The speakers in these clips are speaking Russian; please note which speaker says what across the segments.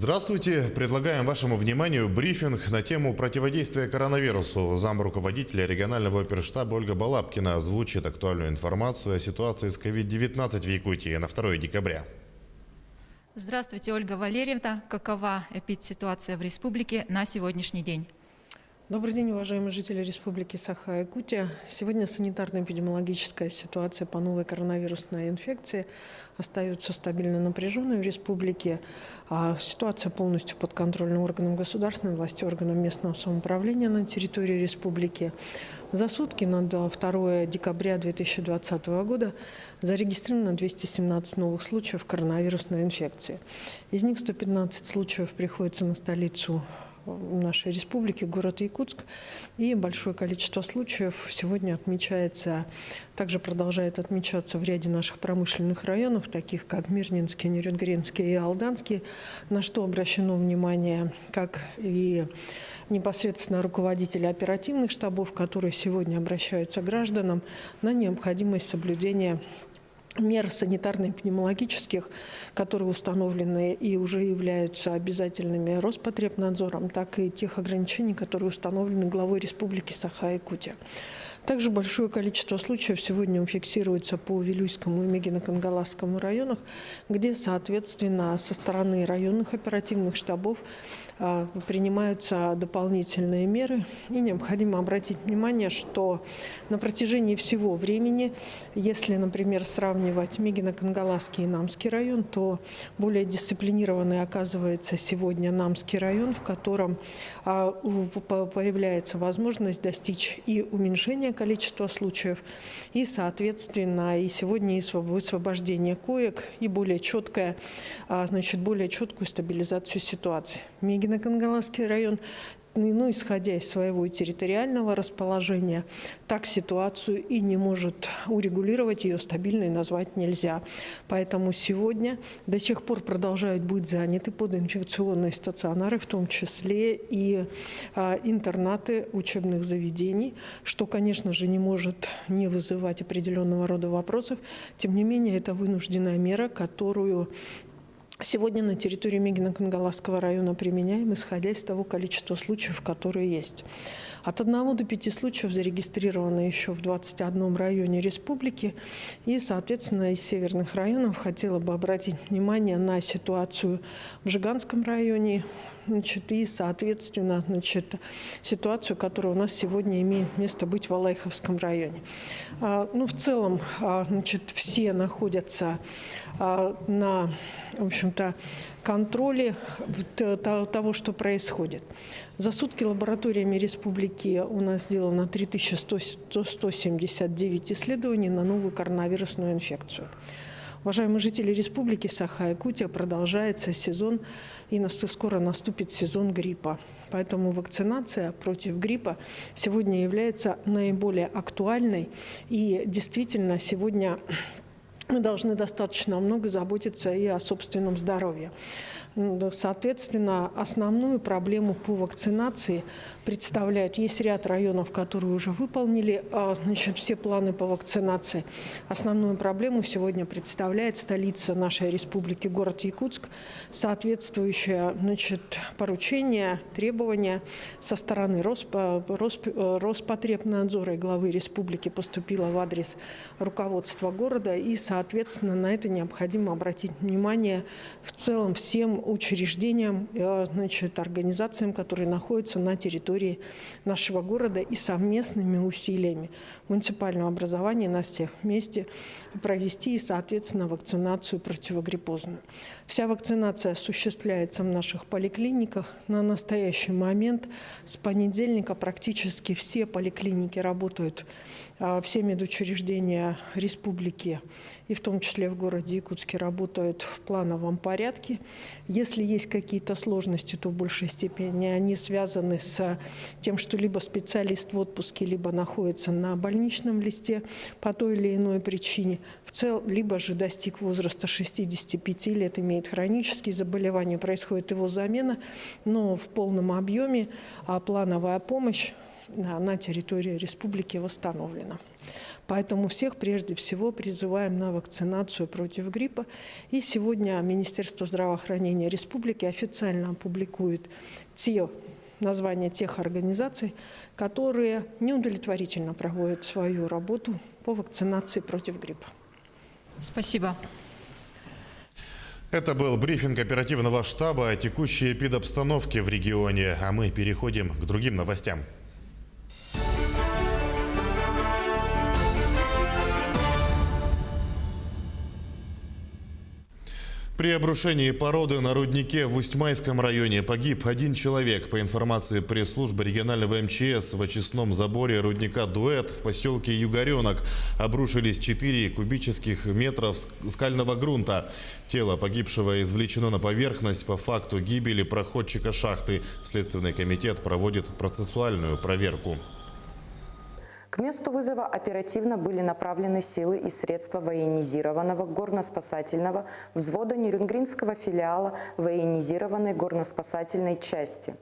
Speaker 1: Здравствуйте. Предлагаем вашему вниманию брифинг на тему противодействия коронавирусу. Замруководителя регионального оперштаба Ольга Балабкина озвучит актуальную информацию о ситуации с COVID-19 в Якутии на 2 декабря.
Speaker 2: Здравствуйте, Ольга Валерьевна. Какова эпидситуация в республике на сегодняшний день?
Speaker 3: Добрый день, уважаемые жители Республики Саха-Якутия. Сегодня санитарно-эпидемиологическая ситуация по новой коронавирусной инфекции остается стабильно напряженной в республике. Ситуация полностью подконтрольна органам государственной власти, органам местного самоуправления на территории республики. За сутки на 2 декабря 2020 года зарегистрировано 217 новых случаев коронавирусной инфекции. Из них 115 случаев приходится на столицу нашей республики, город Якутск, и большое количество случаев сегодня отмечается, также продолжает отмечаться в ряде наших промышленных районов, таких как Мирнинский, Нерюнгринский и Алданский, на что обращено внимание как и непосредственно руководители оперативных штабов, которые сегодня обращаются к гражданам на необходимость соблюдения мер санитарно-эпидемиологических, которые установлены и уже являются обязательными Роспотребнадзором, так и тех ограничений, которые установлены главой Республики Саха-Якутия. Также большое количество случаев сегодня фиксируется по Вилюйскому и Мегино-Кангаласскому районах, где, соответственно, со стороны районных оперативных штабов принимаются дополнительные меры. И необходимо обратить внимание, что на протяжении всего времени, если, например, сравнивать Мегино-Кангаласский и Намский район, то более дисциплинированный оказывается сегодня Намский район, в котором появляется возможность достичь и уменьшения количества случаев, и, соответственно, и сегодня и высвобождение коек, и более четкую стабилизацию ситуации. Мегино-Кангаласский район, исходя из своего территориального расположения, так ситуацию и не может урегулировать, ее стабильной назвать нельзя. Поэтому сегодня до сих пор продолжают быть заняты подинфекционные стационары, в том числе и интернаты учебных заведений, что, конечно же, не может не вызывать определенного рода вопросов. Тем не менее, это вынужденная мера, которую сегодня на территории Мегино-Кангаласского района применяем, исходя из того количества случаев, которые есть. От 1 до 5 случаев зарегистрировано еще в 21 районе республики. И, соответственно, из северных районов хотела бы обратить внимание на ситуацию в Жиганском районе, и, соответственно, ситуацию, которая у нас сегодня имеет место быть в Алайховском районе. В целом, все находятся на, в общем-то, контроле того, что происходит. За сутки лабораториями республики у нас сделано 3179 исследований на новую коронавирусную инфекцию. Уважаемые жители Республики Саха-Якутия, продолжается сезон, и скоро наступит сезон гриппа. Поэтому вакцинация против гриппа сегодня является наиболее актуальной. И действительно, сегодня мы должны достаточно много заботиться и о собственном здоровье. Соответственно, основную проблему по вакцинации представляют, есть ряд районов, которые уже выполнили все планы по вакцинации. Основную проблему сегодня представляет столица нашей республики, город Якутск, соответствующее поручение, требования со стороны Роспотребнадзора и главы республики поступило в адрес руководства города, и, соответственно, на это необходимо обратить внимание в целом всем учреждениям, организациям, которые находятся на территории нашего города, и совместными усилиями муниципального образования на всех вместе провести и, соответственно, вакцинацию противогриппозную. Вся вакцинация осуществляется в наших поликлиниках. На настоящий момент с понедельника практически все поликлиники работают, все медучреждения республики, и в том числе в городе Якутске, работают в плановом порядке. Если есть какие-то сложности, то в большей степени они связаны с тем, что либо специалист в отпуске, либо находится на больничном листе по той или иной причине, либо же достиг возраста 65 лет, имеет хронические заболевания, происходит его замена, но в полном объеме плановая помощь на территории республики восстановлена. Поэтому всех прежде всего призываем на вакцинацию против гриппа. И сегодня Министерство здравоохранения Республики официально опубликует названия тех организаций, которые неудовлетворительно проводят свою работу по вакцинации против гриппа.
Speaker 2: Спасибо.
Speaker 1: Это был брифинг оперативного штаба о текущей эпидобстановке в регионе. А мы переходим к другим новостям. При обрушении породы на руднике в Усть-Майском районе погиб один человек. По информации пресс-службы регионального МЧС, в очистном заборе рудника «Дуэт» в поселке Югоренок обрушились 4 кубических метров скального грунта. Тело погибшего извлечено на поверхность. По факту гибели проходчика шахты Следственный комитет проводит процессуальную проверку.
Speaker 4: К месту вызова оперативно были направлены силы и средства военизированного горно-спасательного взвода Нерюнгринского филиала военизированной горно-спасательной части.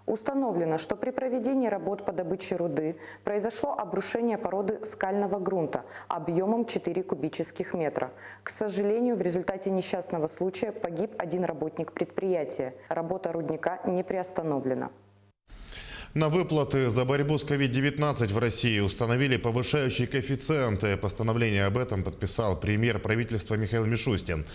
Speaker 4: Установлено, что при проведении работ по добыче руды произошло обрушение породы скального грунта объемом 4 кубических метра. К сожалению, в результате несчастного случая погиб один работник предприятия. Работа рудника не приостановлена.
Speaker 1: На выплаты за борьбу с COVID-19 в России установили повышающие коэффициенты. Постановление об этом подписал премьер правительства Михаил Мишустин.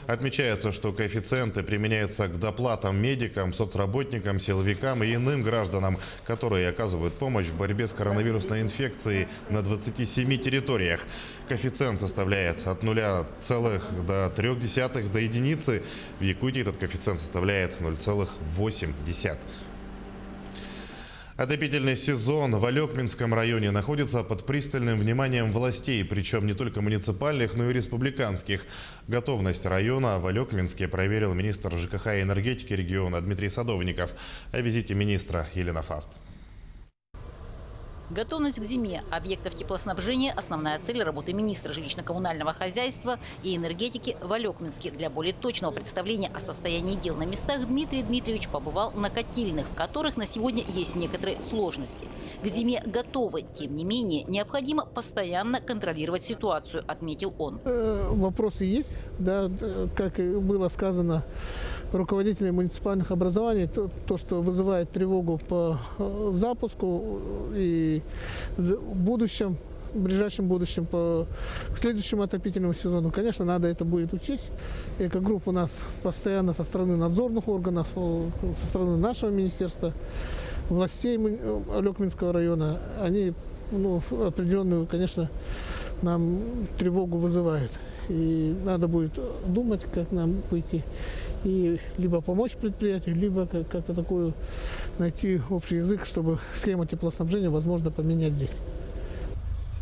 Speaker 1: Отмечается, что коэффициенты применяются к доплатам медикам, соцработникам, силовикам и иным гражданам, которые оказывают помощь в борьбе с коронавирусной инфекцией на 27 территориях. Коэффициент составляет от 0,3 до единицы. В Якутии этот коэффициент составляет 0,8. Отопительный сезон в Алекминском районе находится под пристальным вниманием властей, причем не только муниципальных, но и республиканских. Готовность района в Алекминске проверил министр ЖКХ и энергетики региона Дмитрий Садовников. О визите министра Елена Фаст.
Speaker 5: Готовность к зиме объектов теплоснабжения – основная цель работы министра жилищно-коммунального хозяйства и энергетики в Алекминске. Для более точного представления о состоянии дел на местах Дмитрий Дмитриевич побывал на котельных, в которых на сегодня есть некоторые сложности. К зиме готовы, тем не менее, необходимо постоянно контролировать ситуацию, отметил он.
Speaker 6: Вопросы есть, да, как и было сказано руководителями муниципальных образований, то, что вызывает тревогу по запуску и в ближайшем будущем, по следующему отопительному сезону, конечно, надо это будет учесть. Экогруппа у нас постоянно со стороны надзорных органов, со стороны нашего министерства, властей Алекминского района, они определенную, конечно, нам тревогу вызывают. И надо будет думать, как нам выйти и либо помочь предприятию, либо как-то такую найти общий язык, чтобы схему теплоснабжения возможно поменять здесь.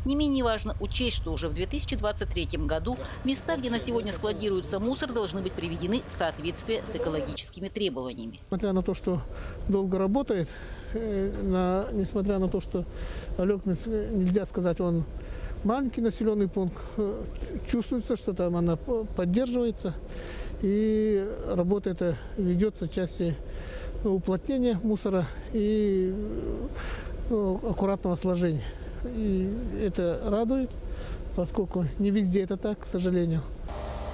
Speaker 5: Не менее важно учесть, что уже в 2023 году места, где на сегодня складируется мусор, должны быть приведены в соответствие с экологическими требованиями.
Speaker 6: Несмотря на то, что долго работает, несмотря на то, что Алекминск, нельзя сказать, он маленький населенный пункт, чувствуется, что там она поддерживается, и работа эта ведется в части уплотнения мусора и аккуратного сложения. И это радует, поскольку не везде это так, к сожалению.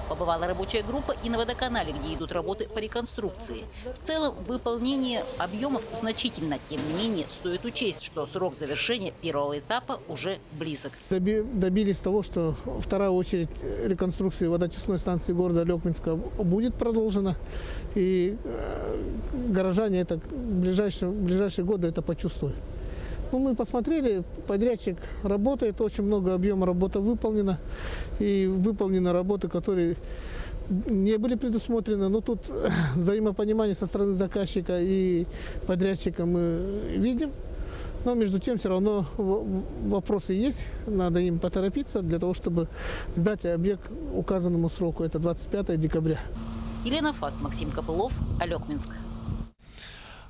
Speaker 5: Побывала рабочая группа и на водоканале, где идут работы по реконструкции. В целом, выполнение объемов значительно. Тем не менее, стоит учесть, что срок завершения первого этапа уже близок.
Speaker 6: Добились того, что вторая очередь реконструкции водочистной станции города Алекминска будет продолжена. И горожане это в ближайшие годы это почувствуют. Мы посмотрели, подрядчик работает, очень много объема работы выполнено. И выполнены работы, которые не были предусмотрены. Но тут взаимопонимание со стороны заказчика и подрядчика мы видим. Но между тем все равно вопросы есть, надо им поторопиться для того, чтобы сдать объект указанному сроку, это 25 декабря.
Speaker 5: Елена Фаст, Максим Копылов, Алекминск.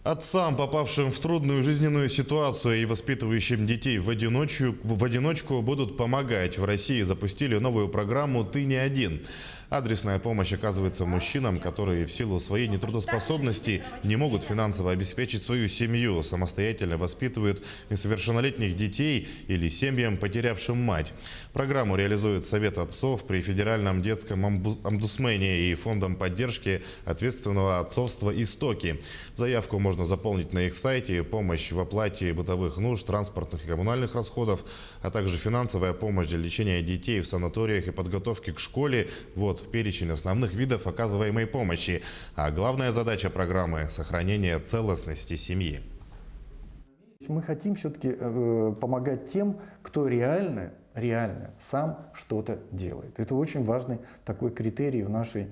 Speaker 1: Отцам, попавшим в трудную жизненную ситуацию и воспитывающим детей в одиночку, будут помогать. В России запустили новую программу «Ты не один». Адресная помощь оказывается мужчинам, которые в силу своей нетрудоспособности не могут финансово обеспечить свою семью, самостоятельно воспитывают несовершеннолетних детей или семьям, потерявшим мать. Программу реализует Совет отцов при Федеральном детском омбудсмене и Фондом поддержки ответственного отцовства «Истоки». Заявку можно заполнить на их сайте. Помощь в оплате бытовых нужд, транспортных и коммунальных расходов, а также финансовая помощь для лечения детей в санаториях и подготовки к школе. Вот перечень основных видов оказываемой помощи. А главная задача программы – сохранение целостности семьи.
Speaker 7: Мы хотим все-таки помогать тем, кто реально сам что-то делает. Это очень важный такой критерий в нашей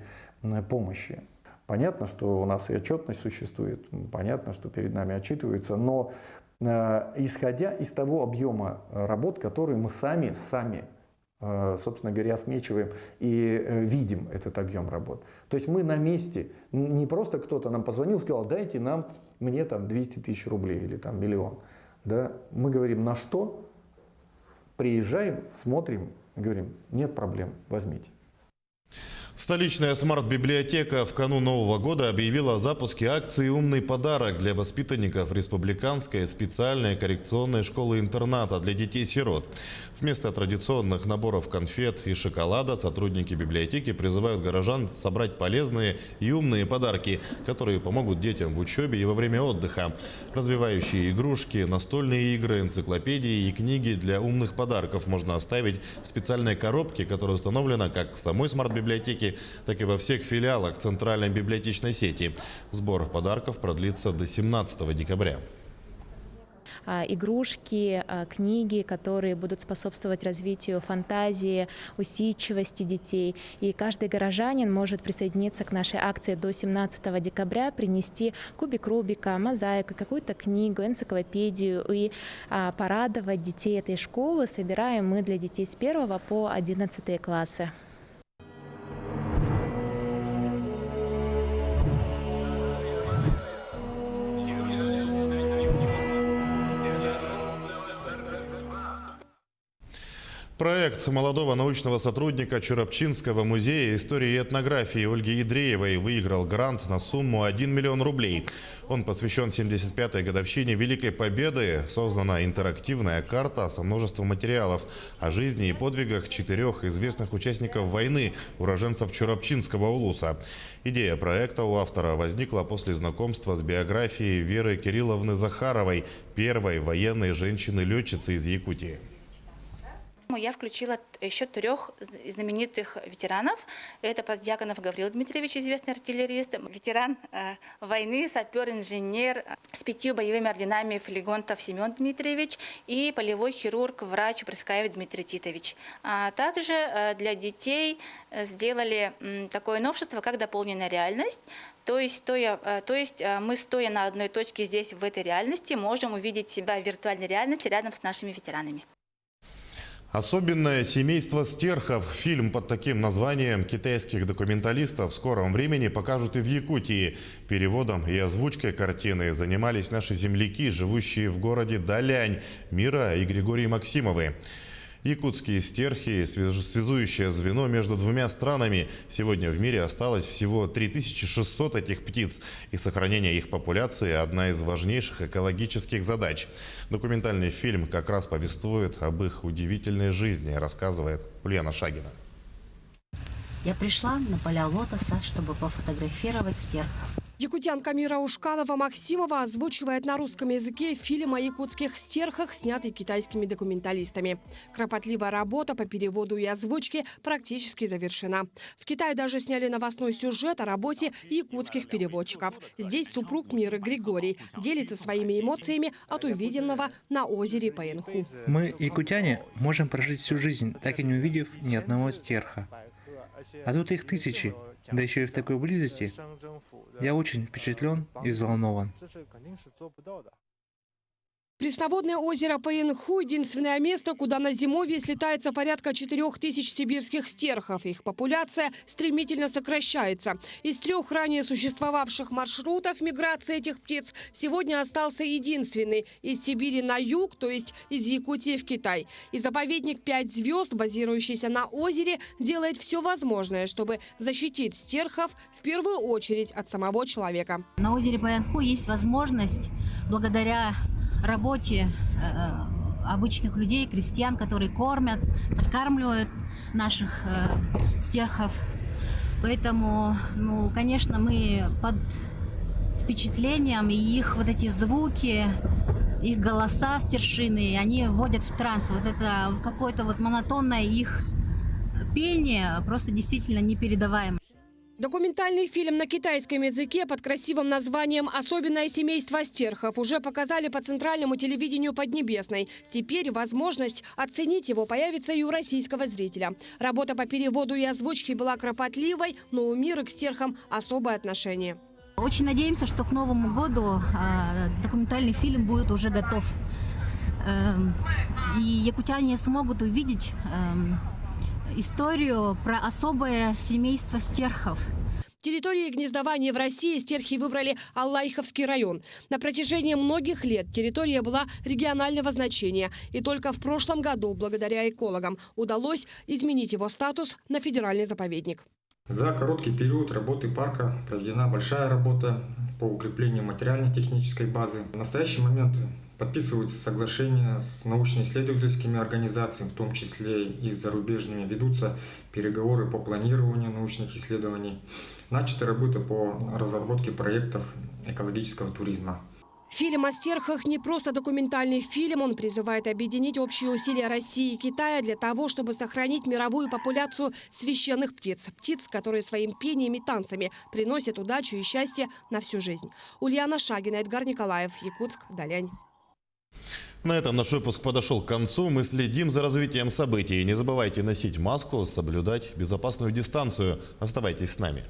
Speaker 7: помощи. Понятно, что у нас и отчетность существует, понятно, что перед нами отчитываются, но исходя из того объема работ, которые мы сами, собственно говоря, смечиваем и видим этот объем работ. То есть мы на месте, не просто кто-то нам позвонил, сказал, дайте мне там 200 тысяч рублей или там миллион. Да? Мы говорим, на что? Приезжаем, смотрим, говорим, нет проблем, возьмите.
Speaker 1: Столичная смарт-библиотека в канун Нового года объявила о запуске акции «Умный подарок» для воспитанников Республиканской специальной коррекционной школы-интерната для детей-сирот. Вместо традиционных наборов конфет и шоколада сотрудники библиотеки призывают горожан собрать полезные и умные подарки, которые помогут детям в учебе и во время отдыха. Развивающие игрушки, настольные игры, энциклопедии и книги для умных подарков можно оставить в специальной коробке, которая установлена как в самой смарт-библиотеке, так и во всех филиалах Центральной библиотечной сети. Сбор подарков продлится до 17 декабря.
Speaker 8: Игрушки, книги, которые будут способствовать развитию фантазии, усидчивости детей. И каждый горожанин может присоединиться к нашей акции до 17 декабря, принести кубик Рубика, мозаику, какую-то книгу, энциклопедию и порадовать детей этой школы. Собираем мы для детей с 1 по 11 классы.
Speaker 1: Проект молодого научного сотрудника Чурапчинского музея истории и этнографии Ольги Едреевой выиграл грант на сумму 1 миллион рублей. Он посвящен 75-й годовщине Великой Победы. Создана интерактивная карта со множеством материалов о жизни и подвигах 4 известных участников войны, уроженцев Чурапчинского улуса. Идея проекта у автора возникла после знакомства с биографией Веры Кирилловны Захаровой, первой военной женщины-летчицы из Якутии.
Speaker 9: Я включила еще 3 знаменитых ветеранов. Это Подьяконов Гаврил Дмитриевич, известный артиллерист, ветеран войны, сапер-инженер с 5 боевыми орденами Флегонтов Семен Дмитриевич и полевой хирург, врач Прыскаев Дмитрий Титович. А также для детей сделали такое новшество, как дополненная реальность. То есть мы, стоя на одной точке здесь, в этой реальности, можем увидеть себя в виртуальной реальности рядом с нашими ветеранами.
Speaker 1: Особенное семейство стерхов. Фильм под таким названием китайских документалистов в скором времени покажут и в Якутии. Переводом и озвучкой картины занимались наши земляки, живущие в городе Далянь, Мира и Григорий Максимовы. Якутские стерхи – связующее звено между двумя странами. Сегодня в мире осталось всего 3600 этих птиц, и сохранение их популяции – одна из важнейших экологических задач. Документальный фильм как раз повествует об их удивительной жизни, рассказывает Ульяна Шагина.
Speaker 10: Я пришла на поля лотоса, чтобы пофотографировать стерхов.
Speaker 11: Якутянка Мира Ушкалова-Максимова озвучивает на русском языке фильм о якутских стерхах, снятый китайскими документалистами. Кропотливая работа по переводу и озвучке практически завершена. В Китае даже сняли новостной сюжет о работе якутских переводчиков. Здесь супруг Миры Григорий делится своими эмоциями от увиденного на озере Паинху.
Speaker 12: Мы, якутяне, можем прожить всю жизнь, так и не увидев ни одного стерха. А тут их тысячи, да еще и в такой близости. Я очень впечатлен и взволнован.
Speaker 11: Пресноводное озеро Паинху – единственное место, куда на зимовье слетается порядка 4000 сибирских стерхов. Их популяция стремительно сокращается. Из 3 ранее существовавших маршрутов миграции этих птиц сегодня остался единственный – из Сибири на юг, то есть из Якутии в Китай. И заповедник «5 звезд», базирующийся на озере, делает все возможное, чтобы защитить стерхов в первую очередь от самого человека.
Speaker 10: На озере Паинху есть возможность, благодаря работе обычных людей, крестьян, которые кормят, подкармливают наших стерхов. Поэтому, конечно, мы под впечатлением, и их вот эти звуки, их голоса стершины, они вводят в транс. Вот это какое-то вот монотонное их пение просто действительно непередаваемо.
Speaker 11: Документальный фильм на китайском языке под красивым названием «Особенное семейство стерхов» уже показали по центральному телевидению Поднебесной. Теперь возможность оценить его появится и у российского зрителя. Работа по переводу и озвучке была кропотливой, но у мира к стерхам особое отношение.
Speaker 10: Очень надеемся, что к Новому году документальный фильм будет уже готов. И якутяне смогут увидеть историю про особое семейство стерхов.
Speaker 11: Территорией гнездования в России стерхи выбрали Аллайховский район. На протяжении многих лет территория была регионального значения. И только в прошлом году, благодаря экологам, удалось изменить его статус на федеральный заповедник.
Speaker 13: За короткий период работы парка проведена большая работа по укреплению материально-технической базы. В настоящий момент подписываются соглашения с научно-исследовательскими организациями, в том числе и с зарубежными. Ведутся переговоры по планированию научных исследований. Начата работа по разработке проектов экологического туризма.
Speaker 11: Фильм о стерхах не просто документальный фильм. Он призывает объединить общие усилия России и Китая для того, чтобы сохранить мировую популяцию священных птиц. Птиц, которые своим пением и танцами приносят удачу и счастье на всю жизнь. Ульяна Шагина, Эдгар Николаев, Якутск, Далянь.
Speaker 1: На этом наш выпуск подошел к концу. Мы следим за развитием событий. Не забывайте носить маску, соблюдать безопасную дистанцию. Оставайтесь с нами.